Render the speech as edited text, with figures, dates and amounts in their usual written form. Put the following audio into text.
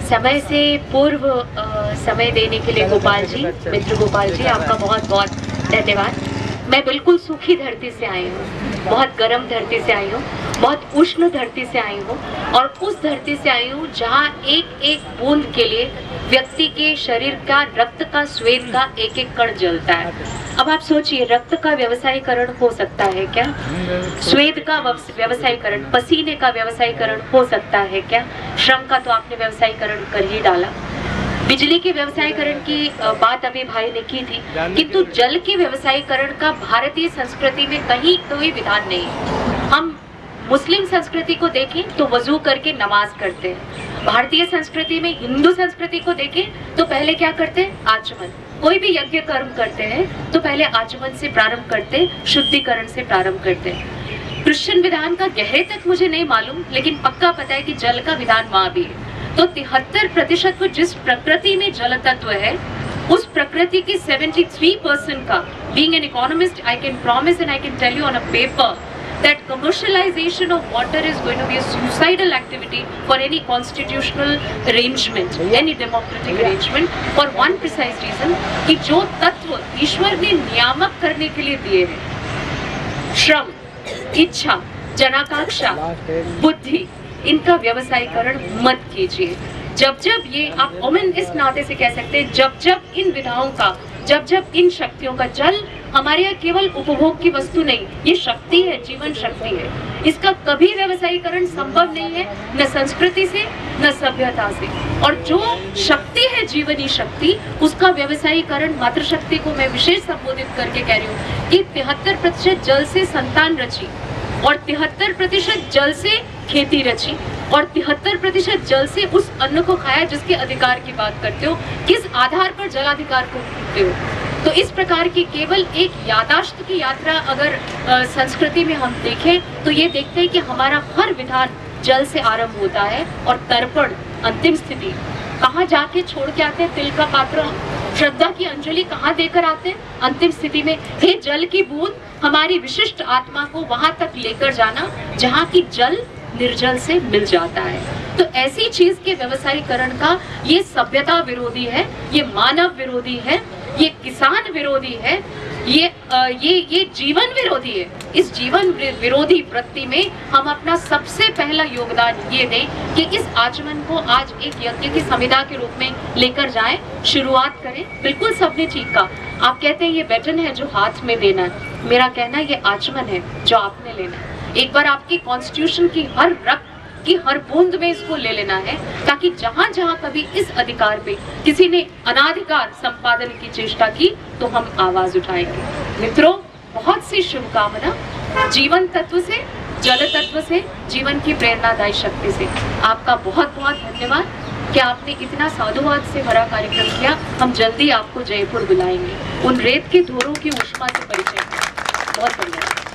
समय से पूर्व समय देने के लिए गोपाल जी, मित्र गोपाल जी, आपका बहुत बहुत धन्यवाद। मैं बिल्कुल सूखी धरती से आई हूँ, बहुत गर्म धरती से आई हूँ, बहुत उष्ण धरती से आई हूँ, और उस धरती से आई हूँ जहाँ एक एक बूंद के लिए व्यक्ति के शरीर का, रक्त का, श्वेत का एक एक कण जलता है। अब आप सोचिए, रक्त का व्यवसायीकरण हो सकता है क्या? श्वेत का व्यवसायीकरण, पसीने का व्यवसायीकरण हो सकता है क्या? श्रम का तो आपने व्यवसायीकरण कर ही डाला। बिजली के व्यवसायीकरण की बात अभी भाई ने की थी, किंतु जल के व्यवसायीकरण का भारतीय संस्कृति में कहीं कोई विधान नहीं है। हम मुस्लिम संस्कृति को देखें तो वजू करके नमाज करते हैं, भारतीय संस्कृति में, हिंदू संस्कृति को देखें तो पहले क्या करते हैं? आचमन। कोई भी यज्ञ कर्म करते हैं तो पहले आचमन से प्रारंभ करते हैं, शुद्धिकरण से प्रारंभ करते हैं। क्रिश्चियन विधान का गहरे तक मुझे नहीं मालूम, लेकिन पक्का पता है कि जल का विधान वहां भी है। तो 73% को जिस प्रकृति में जल तत्व है, उस प्रकृति के 73% का, being an economist, I can promise and I can tell you on a paper that commercialization of water is going to be a suicidal activity for any constitutional arrangement, any democratic arrangement, for one precise reason कि जो तत्व ईश्वर ने नियामक करने के लिए दिए हैं, श्रम, इच्छा, जनाकांक्षा, बुद्धि, इनका व्यवसायीकरण मत कीजिए। जब जब ये आप ओमेन इस नाते से कह सकते हैं, जब जब इन विधाओं का, जब जब इन शक्तियों का, जल हमारे यहाँ केवल उपभोग की वस्तु नहीं, ये शक्ति है, जीवन शक्ति है। इसका कभी व्यवसायीकरण संभव नहीं है, न संस्कृति से न सभ्यता से। और जो शक्ति है, जीवनी शक्ति, उसका व्यवसायीकरण, मातृशक्ति को मैं विशेष संबोधित करके कह रही हूँ कि 73% जल से संतान रची, और 73% जल से खेती रची, और 73% जल से उस अन्न को खाया जिसके अधिकार की बात करते हो। किस आधार पर जलाधिकार को कहते हो? तो इस प्रकार की केवल एक यादाश्त की यात्रा अगर संस्कृति में हम देखें तो ये देखते हैं कि हमारा हर विधान जल से आरंभ होता है, और तर्पण, अंतिम स्थिति कहाँ जाके छोड़ के आते हैं? तिल का पात्र, श्रद्धा की अंजलि कहाँ देकर आते हैं? अंतिम स्थिति में हे जल की बूंद, हमारी विशिष्ट आत्मा को वहां तक लेकर जाना जहाँ की जल निर्जल से मिल जाता है। तो ऐसी चीज के व्यवसायीकरण का ये सभ्यता विरोधी है, ये मानव विरोधी है, ये किसान विरोधी है, ये जीवन विरोधी है। इस जीवन विरोधी वृत्ति में हम अपना सबसे पहला योगदान ये दें कि इस आचमन को आज एक यज्ञ की संविदा के रूप में लेकर जाएं, शुरुआत करें। बिल्कुल सबने ठीक कहा। आप कहते हैं ये बैटन है जो हाथ में देना है, मेरा कहना ये आचमन है जो आपने लेना है। एक बार आपकी कॉन्स्टिट्यूशन की हर रक्त की हर बूंद में इसको ले लेना है, ताकि जहां जहां कभी इस अधिकार पे किसी ने अनाधिकार संपादन की चेष्टा की तो हम आवाज उठाएंगे। मित्रों, बहुत सी शुभकामना जीवन तत्व से, जल तत्व से, जीवन की प्रेरणादायी शक्ति से। आपका बहुत बहुत धन्यवाद कि आपने इतना साधुवाद से भरा कार्यक्रम किया। हम जल्दी आपको जयपुर बुलाएंगे, उन रेत के धोरों की ऊष्मा से परिचय। बहुत धन्यवाद।